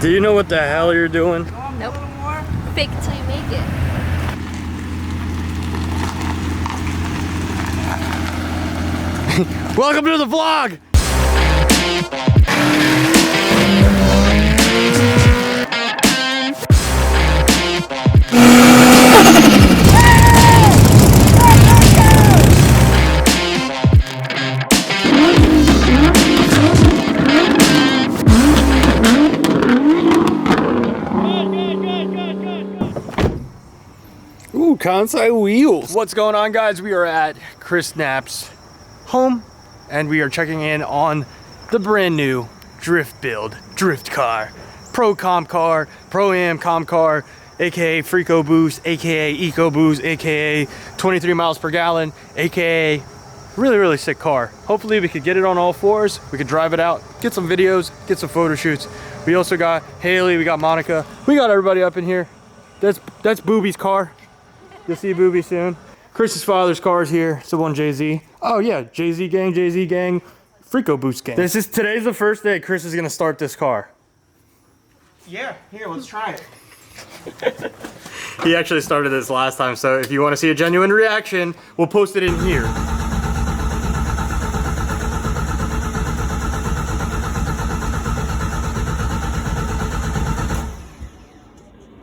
Do you know what the hell you're doing? Nope. Fake it till you make it. Welcome to the vlog! Ooh, Kansai wheels. What's going on, guys? We are at Chris Knapp's home and we are checking in on the brand new drift car, pro comp car, pro am comp car, aka FREEEEAKOBOOST, aka EcoBoost, aka 23 miles per gallon, aka really sick car. Hopefully we could get it on all fours, we could drive it out, get some videos, get some photo shoots. We also got Haley, we got Monica, we got everybody up in here. That's Booby's car. You'll see Booby soon. Chris's father's car is here. It's the one Jay-Z. Oh yeah, Jay-Z gang, FREEEEAKOBOOST gang. Today's the first day Chris is gonna start this car. Yeah, here, let's try it. He actually started this last time, so if you want to see a genuine reaction, we'll post it in here.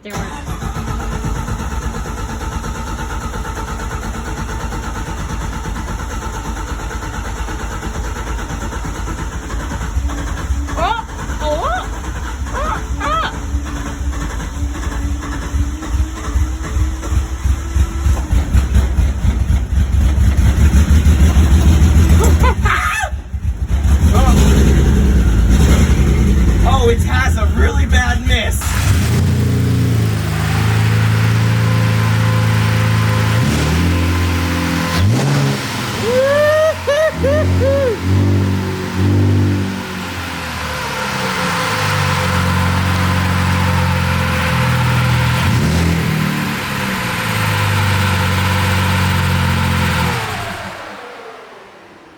They weren't. Oh, it has a really bad miss.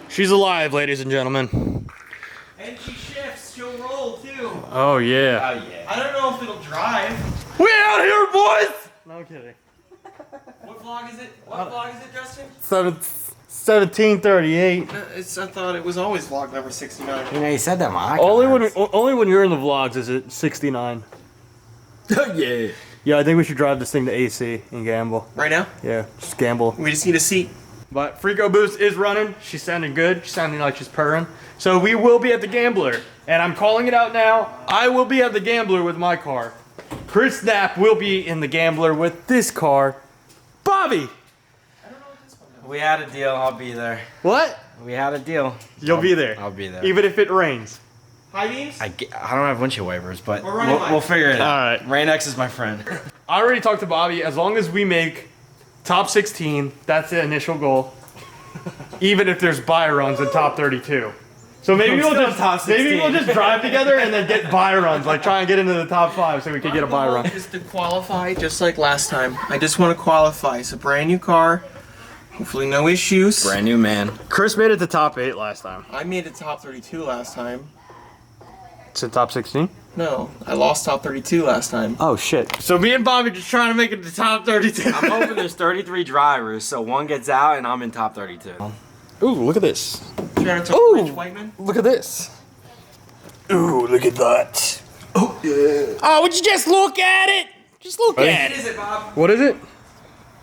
She's alive, ladies and gentlemen. And she shifts, she'll roll too. Oh yeah. Oh yeah. I don't know if it'll drive. We out here, boys! No, I'm kidding. What vlog is it? What vlog is it, Justin? 1738. I thought it was always vlog number 69. You know, you said that, Mike. Only when you're in the vlogs is it 69. Yeah. Yeah, I think we should drive this thing to AC and gamble. Right now? Yeah, just gamble. We just need a seat. But FREEEEAKOBOOST is running. She's sounding good. She's sounding like she's purring. So we will be at the Gambler. And I'm calling it out now. I will be at the Gambler with my car. Chris Knapp will be in the Gambler with this car. Bobby! We had a deal. I'll be there. What? We had a deal. You'll be there. I'll be there. Even if it rains. High beams? I don't have windshield wipers, but We're running we'll figure it out. All right. Rain-X is my friend. I already talked to Bobby. As long as we make top 16, that's the initial goal. Even if there's buy runs in top 32. So maybe we'll just drive together and then get buy runs, like try and get into the top 5 so we can get a buy run. Just to qualify, just like last time. I just want to qualify. It's a brand new car. Hopefully no issues. Brand new man. Chris made it to top 8 last time. I made it top 32 last time. It's in top 16? No, I lost top 32 last time. Oh shit. So me and Bobby just trying to make it to top 32. I'm hoping there's 33 drivers, so one gets out and I'm in top 32. Ooh, look at this. Shout out to Ooh. Rich Whiteman. Look at this. Ooh, look at that. Oh, yeah. Oh, would you just look at it? Just look at What it. is it, Bob? What is it?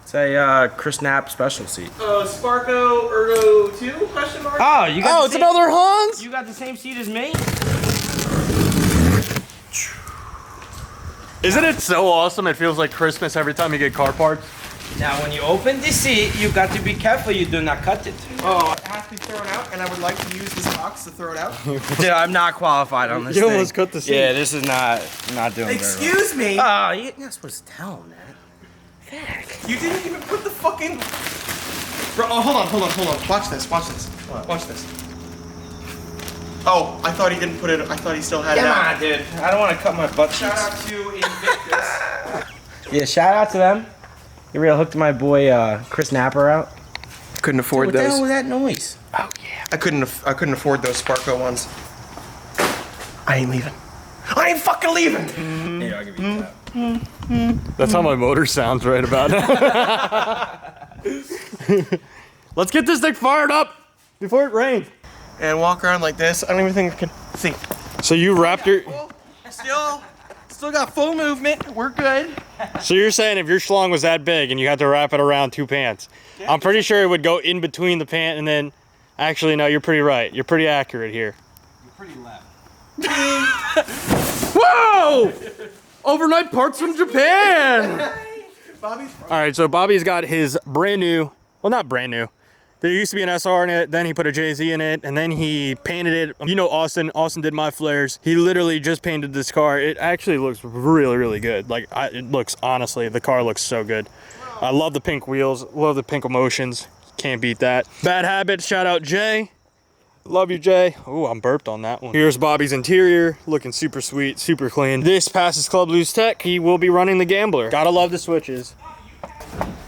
It's a Chris Knapp special seat. Sparko Ergo 2? Question mark? Oh, you got Oh, it's another Hans? You got the same seat as me? Isn't it so awesome? It feels like Christmas every time you get car parts. Now, when you open the seat, you got to be careful you do not cut it. Oh, it has to be thrown out, and I would like to use this box to throw it out. Dude, I'm not qualified on this You thing. almost cut the seat. Yeah, this is not doing Excuse me! very well. Oh, you're not supposed to tell him that. Fuck. You didn't even put the fucking... Bro, oh, hold on. Watch this. Watch this. Oh, I thought he didn't put it... I thought he still had it Come out. on, dude. I don't want to cut my butt Shout cheeks. out to Invictus. Yeah, shout out to them. You real hooked my boy Chris Napper out. Couldn't afford What the those. hell was that noise? Oh yeah. I couldn't afford those Sparko ones. I ain't leaving. I ain't fucking leaving. Yeah, I'll give you that. That's how my motor sounds right about now. Let's get this thing fired up before it rains. And walk around like this. I don't even think I can see. So you wrapped your... Still got full movement. We're good. So you're saying if your schlong was that big and you had to wrap it around 2 pants, yeah, I'm pretty sure it would go in between the pant and then... Actually, no, you're pretty right. You're pretty accurate here. You're pretty left. Whoa! Overnight parts from Japan! All right, so Bobby's got his brand new, well, not brand new. There used to be an SR in it, then he put a JZ in it, and then he painted it. You know Austin did my flares. He literally just painted this car. It actually looks really, really good. Like, it looks, honestly, the car looks so good. I love the pink wheels, love the pink emotions. Can't beat that. Bad Habits, shout out Jay. Love you, Jay. Oh, I'm burped on that one. Here's Bobby's interior, looking super sweet, super clean. This passes Club Loose Tech. He will be running the Gambler. Gotta love the switches.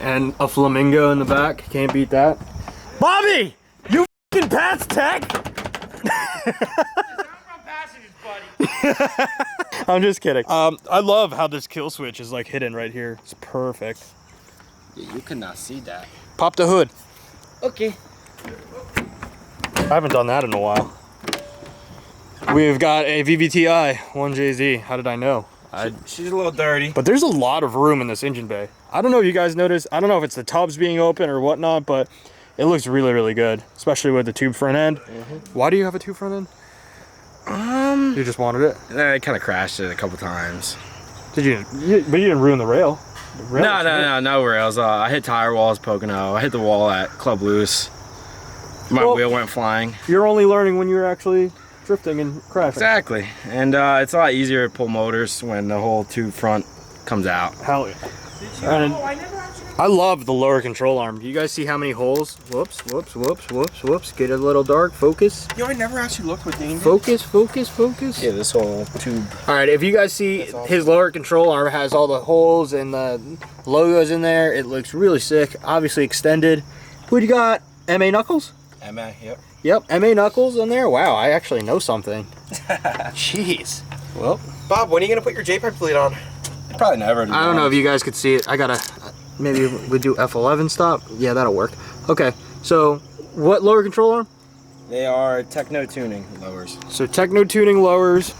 And a flamingo in the back, can't beat that. Bobby, you f***ing pass tech? I'm just kidding. I love how this kill switch is like hidden right here. It's perfect. Yeah, you cannot see that. Pop the hood. Okay. I haven't done that in a while. We've got a VVTi 1JZ. How did I know? She's a little dirty. But there's a lot of room in this engine bay. I don't know if you guys noticed. I don't know if it's the tubs being open or whatnot, but it looks really, really good, especially with the tube front end. Why do you have a tube front end? You just wanted it? I kind of crashed it a couple times. Did you? But you didn't ruin the rail. No rails. I hit tire walls poking out. I hit the wall at Club Loose. My wheel went flying. You're only learning when you're actually drifting and crashing. Exactly. And it's a lot easier to pull motors when the whole tube front comes out. Hell yeah. And I love the lower control arm. You guys see how many holes? Whoops, whoops, whoops, whoops, whoops. Get a little dark. Focus. Yo, I never actually looked what Dane did. Focus, focus, focus. Yeah, this whole tube. All right, if you guys see, his lower control arm has all the holes and the logos in there. It looks really sick. Obviously extended. What do you got? MA Knuckles? MA, yep. Yep, MA Knuckles in there. Wow, I actually know something. Jeez. Well, Bob, when are you gonna put your J-pipe bleed on? Probably never. I don't know if you guys could see it. I gotta, maybe we do F11 stop. Yeah, that'll work. Okay, so what lower control arm? They are techno tuning lowers. So techno tuning lowers.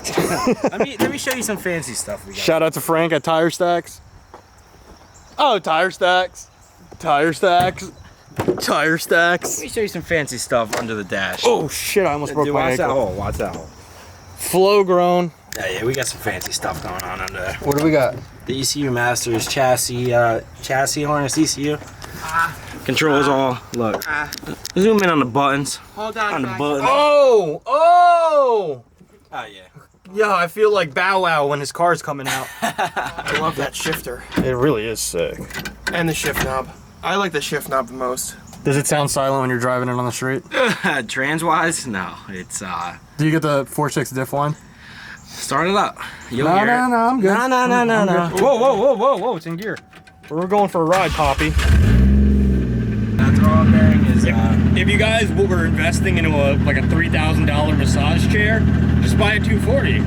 let me show you some fancy stuff we got. Shout out to Frank at Tire Stacks. Oh, Tire Stacks. Tire Stacks. Tire Stacks. Let me show you some fancy stuff under the dash. Oh shit, I almost broke my ankle. Watch that hole, watch that hole. Flow grown. Yeah, we got some fancy stuff going on under there. What do we got? The ECU Masters chassis harness ECU. Controls all, look. Zoom in on the buttons. Hold on, on the buttons. Oh! Oh! Oh yeah. Yeah, I feel like Bow Wow when his car's coming out. I love that shifter. It really is sick. And the shift knob. I like the shift knob the most. Does it sound silent when you're driving it on the street? Trans-wise, no. It's, Do you get the 4.6 diff line? Start it up. You'll No, hear no, it. no, I'm good. No. Whoa, whoa, whoa, whoa, whoa, it's in gear. We're going for a ride, Poppy. That throw bearing is, If you guys were investing into like a $3,000 massage chair, just buy a 240.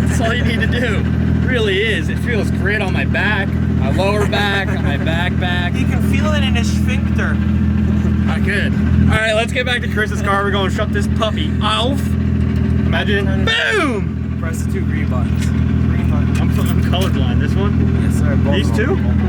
That's all you need to do. It really is. It feels great on my back, my lower back, on my back. You can feel it in his sphincter. I could. All right, let's get back to Chris's car. We're going to shut this puppy off. Imagine, boom! press the 2 green buttons. Green button. I'm colorblind. This one? Yes, sir. Both These of them. two?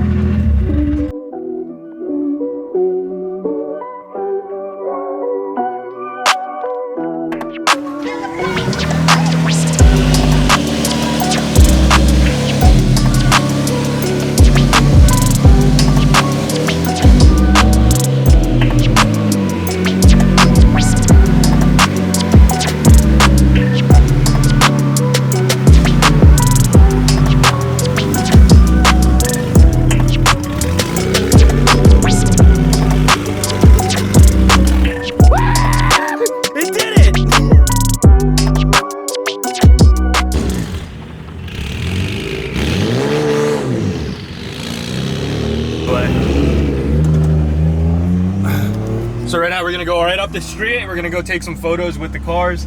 So right now we're gonna go right up the street. We're gonna go take some photos with the cars.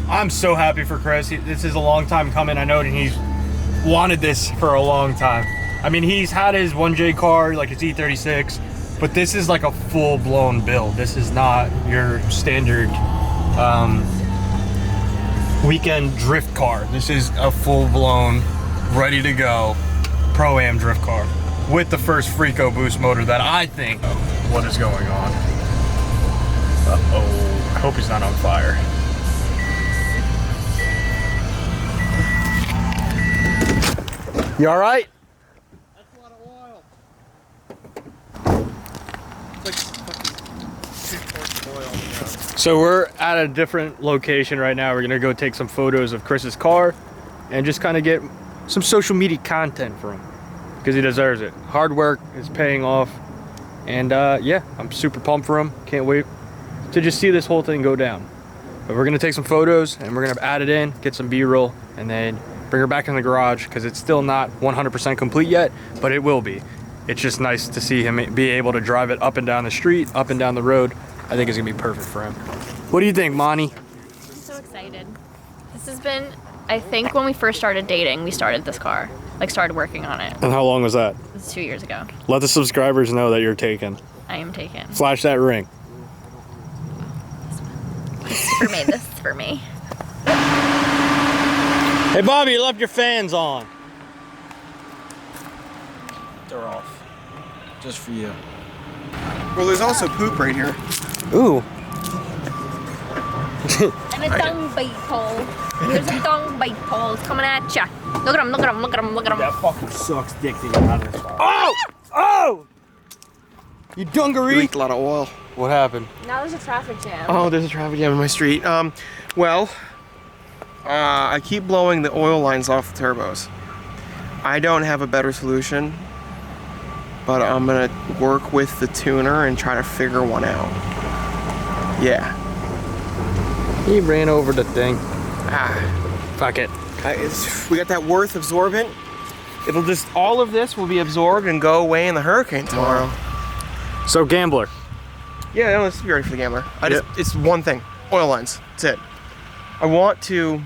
I'm so happy for Chris. This is a long time coming. I know that he's wanted this for a long time. I mean, he's had his 1J car, like his E36, but this is like a full-blown build. This is not your standard weekend drift car. This is a full-blown, ready-to-go Pro-Am drift car with the first EcoBoost motor that I think. What is going on? Uh-oh. I hope he's not on fire. You all right? That's a lot of oil. It's like fucking 2 quarts of oil. Yeah. So we're at a different location right now. We're gonna go take some photos of Chris's car and just kind of get some social media content for him because he deserves it. Hard work is paying off, and yeah, I'm super pumped for him. Can't wait to just see this whole thing go down. But we're gonna take some photos and we're gonna add it in, get some B-roll, and then bring her back in the garage because it's still not 100% complete yet, but it will be. It's just nice to see him be able to drive it up and down the street, up and down the road. I think it's gonna be perfect for him. What do you think, Monty? I'm so excited. This has been, I think when we first started dating, we started this car. Like started working on it. And how long was that? It was 2 years ago. Let the subscribers know that you're taken. I am taken. Flash that ring. This is for me. This is for me. Hey Bobby, you left your fans on. They're off. Just for you. Well, there's also poop right here. Ooh. And a dung bite hole. There's a dung bite hole. It's coming at ya. Look at him, look at him, look at him, look at him. That fucking sucks dick to get out of this car. Oh! Oh! You You dungaree. leaked a lot of oil. What happened? Now there's a traffic jam. Oh, there's a traffic jam in my street. Well, I keep blowing the oil lines off the turbos. I don't have a better solution, but I'm gonna work with the tuner and try to figure one out. Yeah. He ran over the thing. Ah. Fuck it. We got that worth absorbent. It'll just, all of this will be absorbed and go away in the hurricane tomorrow. So gambler. Yeah, no, this will be ready for the gambler. It's one thing, oil lines, that's it. I want to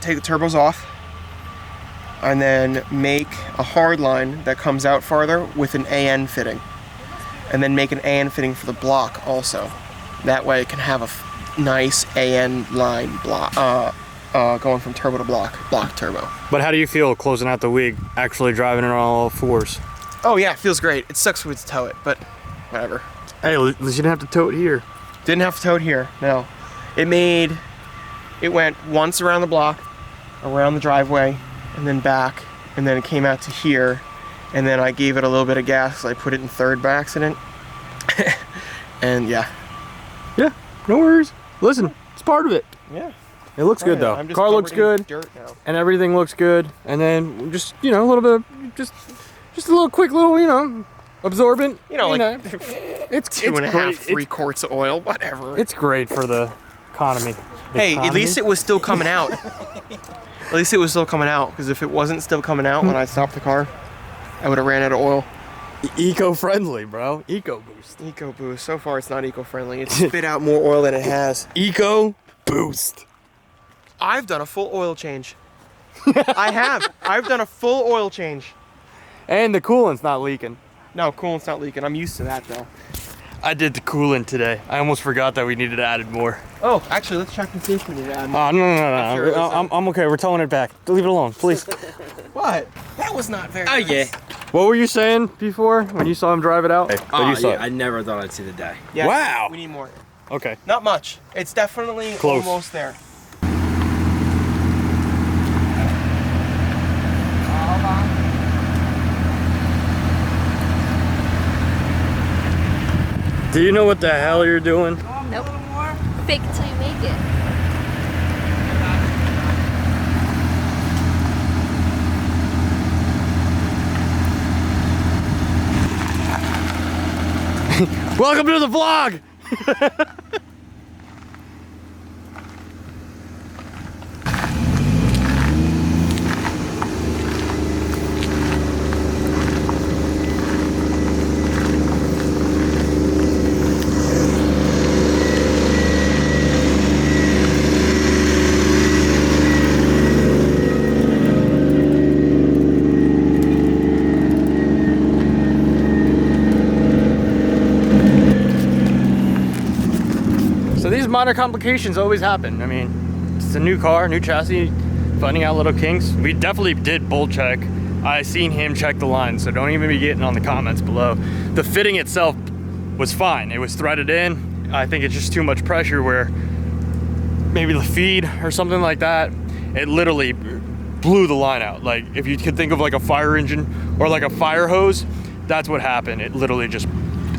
take the turbos off and then make a hard line that comes out farther with an AN fitting. And then make an AN fitting for the block also. That way it can have a nice AN line block, going from turbo to block turbo. But how do you feel closing out the week, actually driving it on all fours? Oh yeah, it feels great. It sucks we had to tow it, but whatever. Hey, at least you didn't have to tow it here. Didn't have to tow it here, no. It went once around the block, around the driveway, and then back, and then it came out to here, and then I gave it a little bit of gas, so I put it in third by accident. And yeah. Yeah, no worries. Listen, it's part of it. Yeah. It looks good though. I'm just Car looks covered in good, dirt now. and everything looks good. And then just, you know, a little bit of, just a little quick little, you know, absorbent. You know, like it's 2.5, great. 3 quarts of oil, whatever. It's great for the economy. Hey, at least it was still coming out. At least it was still coming out, because if it wasn't still coming out when I stopped the car, I would have ran out of oil. Eco-friendly, bro. EcoBoost. EcoBoost. So far, it's not eco-friendly. It's spit out more oil than it has. EcoBoost. I've done a full oil change. I have. I've done a full oil change. And the coolant's not leaking. No, coolant's not leaking. I'm used to that, though. I did the coolant today. I almost forgot that we needed to add more. Oh, actually, let's check and see if we need to add more. Oh, no. I'm okay. We're towing it back. Leave it alone, please. What? That was not very Oh, nice. yeah. What were you saying before when you saw him drive it out? Oh, you saw yeah, I never thought I'd see the day. Yeah, Wow. We need more. Okay. Not much. It's definitely Close. almost there. Do you know what the hell you're doing? Nope. Fake it till you make it. Welcome to the vlog! minor complications always happen. I mean, it's a new car, new chassis, finding out little kinks. We definitely did bolt check. I seen him check the line, so don't even be getting on the comments below. The fitting itself was fine. It was threaded in. I think it's just too much pressure where maybe the feed or something like that, it literally blew the line out. Like if you could think of like a fire engine or like a fire hose, that's what happened. It literally just,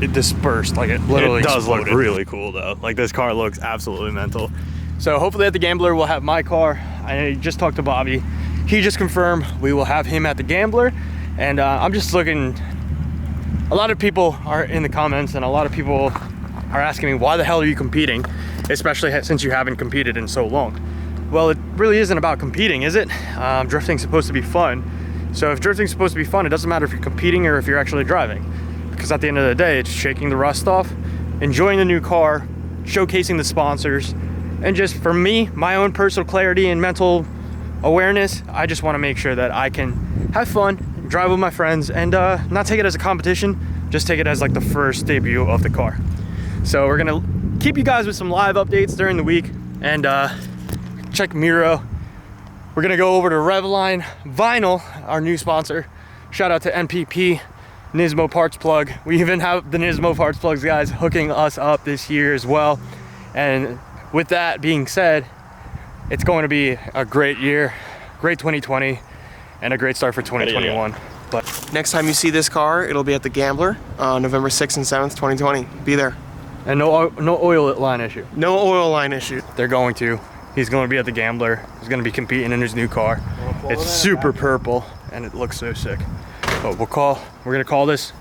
it dispersed. Like it literally exploded. Look really cool though. Like this car looks absolutely mental. So hopefully at the Gambler we'll have my car. I just talked to Bobby. He just confirmed we will have him at the Gambler. And I'm just looking, a lot of people are in the comments and a lot of people are asking me, why the hell are you competing? Especially since you haven't competed in so long. Well, it really isn't about competing, is it? Drifting's supposed to be fun. So if drifting's supposed to be fun, it doesn't matter if you're competing or if you're actually driving. Because at the end of the day, it's shaking the rust off, enjoying the new car, showcasing the sponsors, and just for me, my own personal clarity and mental awareness, I just want to make sure that I can have fun, drive with my friends, and not take it as a competition, just take it as like the first debut of the car. So we're gonna keep you guys with some live updates during the week, and check Miro. We're gonna go over to Revline Vinyl, our new sponsor. Shout out to NPP, Nismo Parts Plug. We even have the Nismo Parts Plugs guys hooking us up this year as well. And with that being said, it's going to be a great year, great 2020, and a great start for 2021. But Next time you see this car, it'll be at the Gambler on November 6th and 7th, 2020. Be there. and no oil line issue. No oil line issue. They're going to. He's going to be at the Gambler. He's going to be competing in his new car. It's super purple and it looks so sick. But we're going to call this.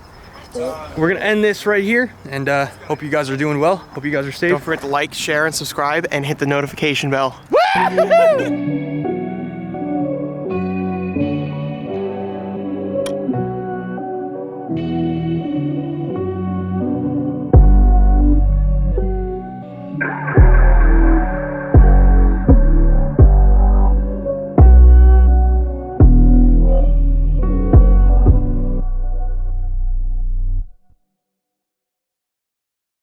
We're going to end this right here, and hope you guys are doing well. Hope you guys are safe. Don't forget to like, share, and subscribe, and hit the notification bell. Woo!